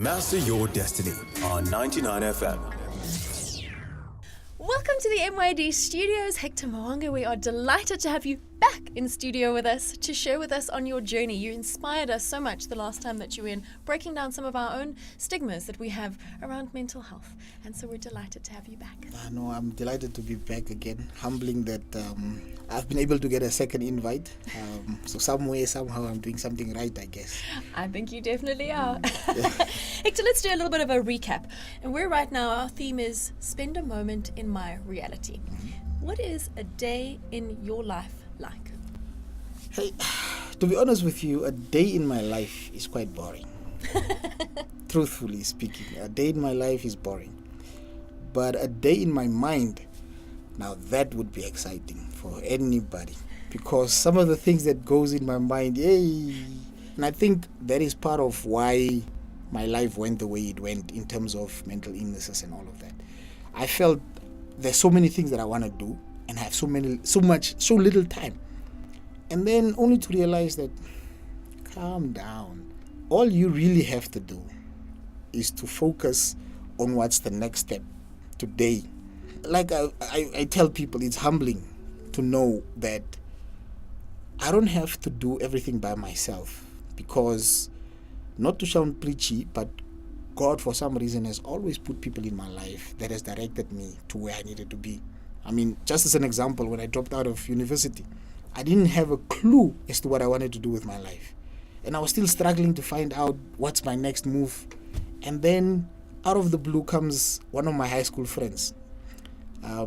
Master your destiny on 99 FM. Welcome to the MYD Studios. Hector Mawonga, we are delighted to have you back in studio with us to share with us on your journey. You inspired us so much the last time that you were in, breaking down some of our own stigmas that we have around mental health. And so we're delighted to have you back. No, I'm delighted to be back again. Humbling that I've been able to get a second invite. So some way, somehow I'm doing something right, I guess. I think you definitely are. Hector, let's do a little bit of a recap. And we're right now, our theme is spend a moment in my reality. What is a day in your life like? Hey, to be honest with you, a day in my life is quite boring. Truthfully speaking, a day in my life is boring. But a day in my mind, now that would be exciting for anybody. Because some of the things that goes in my mind, yay! And I think that is part of why my life went the way it went in terms of mental illnesses and all of that. I felt there's so many things that I want to do and I have so little time. And then only to realize that, calm down. All you really have to do is to focus on what's the next step today. Like I tell people, it's humbling to know that I don't have to do everything by myself, because, not to sound preachy, but God for some reason has always put people in my life that has directed me to where I needed to be. I mean, just as an example, when I dropped out of university, I didn't have a clue as to what I wanted to do with my life. And I was still struggling to find out what's my next move. And then out of the blue comes one of my high school friends.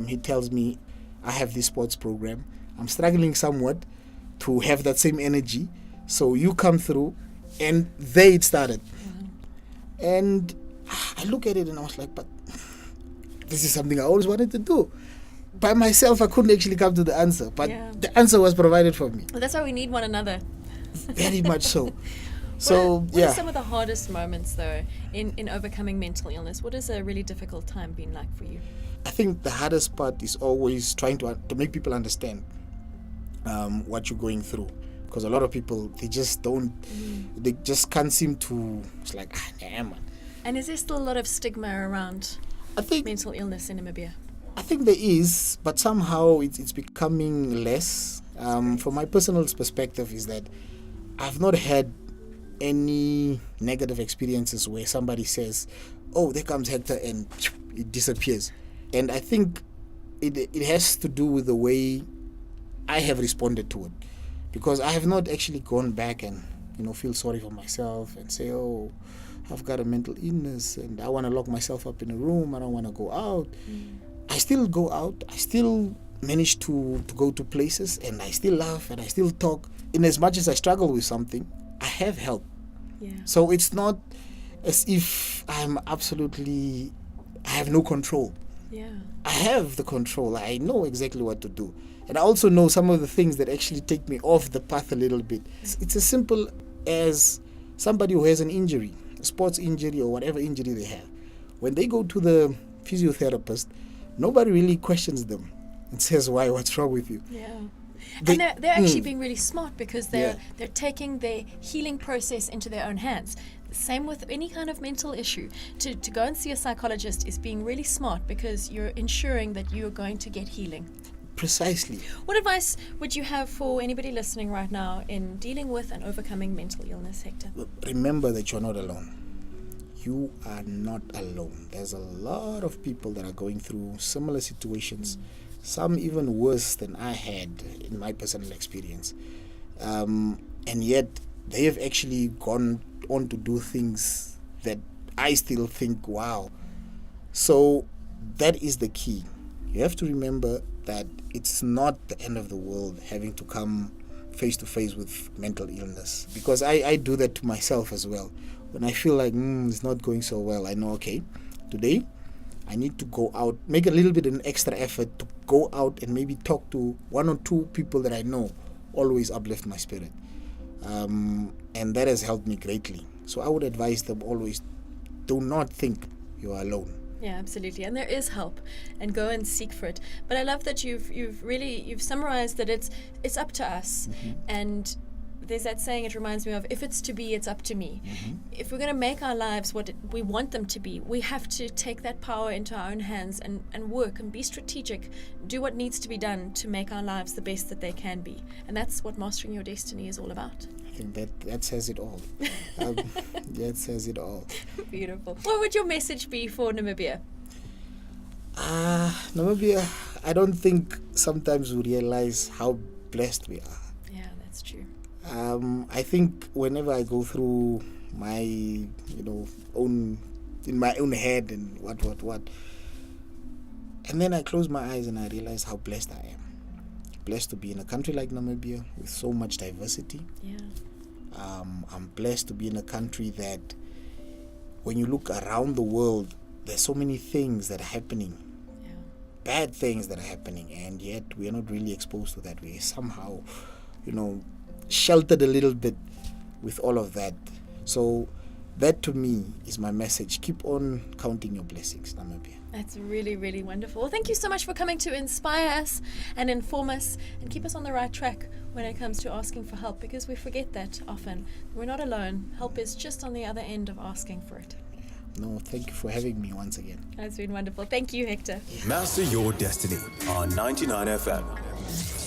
He tells me, I have this sports program. I'm struggling somewhat to have that same energy. So you come through. And there it started. And I look at it and I was like, but this is something I always wanted to do. By myself, I couldn't actually come to the answer. But the answer was provided for me. Well, that's why we need one another. Very much so. So, what are some of the hardest moments, though, in overcoming mental illness? What has a really difficult time been like for you? I think the hardest part is always trying to make people understand what you're going through. Because a lot of people, they just can't seem to, it's like, damn, man. And is there still a lot of stigma around mental illness in Namibia? I think there is, but somehow it's becoming less. From my personal perspective is that I've not had any negative experiences where somebody says, oh, there comes Hector, and it disappears. And I think it has to do with the way I have responded to it. Because I have not actually gone back and, feel sorry for myself and say, oh, I've got a mental illness and I want to lock myself up in a room. I don't want to go out. I still go out. I still manage to go to places, and I still laugh and I still talk. In as much as I struggle with something, I have help. Yeah. So it's not as if I have no control. Yeah. I have the control. I know exactly what to do. And I also know some of the things that actually take me off the path a little bit. It's as simple as somebody who has an injury, a sports injury or whatever injury they have. When they go to the physiotherapist, nobody really questions them and says, why, what's wrong with you? Yeah. And they're actually being really smart, because they're taking their healing process into their own hands. Same with any kind of mental issue. To go and see a psychologist is being really smart, because you're ensuring that you're going to get healing. Precisely. What advice would you have for anybody listening right now in dealing with and overcoming mental illness, Hector? Remember that you're not alone. You are not alone. There's a lot of people that are going through similar situations, some even worse than I had in my personal experience. And yet they have actually gone on to do things that I still think, wow. So that is the key. You have to remember that it's not the end of the world having to come face to face with mental illness, because I do that to myself as well. When I feel like it's not going so well, I know, okay, today I need to go out, make a little bit of an extra effort to go out and maybe talk to one or two people that I know always uplift my spirit. And that has helped me greatly. So I would advise them always, do not think you are alone. Yeah, absolutely. And there is help, and go and seek for it. But I love that you've summarized that it's up to us. And there's that saying, it reminds me of, if it's to be, it's up to me. If we're going to make our lives what we want them to be, we have to take that power into our own hands and work and be strategic, do what needs to be done to make our lives the best that they can be. And that's what Mastering Your Destiny is all about. I think that says it all. That says it all. Beautiful. What would your message be for Namibia? Namibia, I don't think sometimes we realize how blessed we are. Yeah, that's true. I think whenever I go through my, in my own head and what, and then I close my eyes and I realize how blessed I am. Blessed to be in a country like Namibia with so much diversity. Yeah. I'm blessed to be in a country that when you look around the world, there's so many things that are happening. Yeah. Bad things that are happening, and yet we are not really exposed to that. We're somehow, sheltered a little bit with all of that. So that to me is my message. Keep on counting your blessings, Namibia. That's really, really wonderful. Well, thank you so much for coming to inspire us and inform us and keep us on the right track when it comes to asking for help, because we forget that often. We're not alone. Help is just on the other end of asking for it. No, thank you for having me once again. That's been wonderful. Thank you, Hector. Master Your Destiny on 99 FM.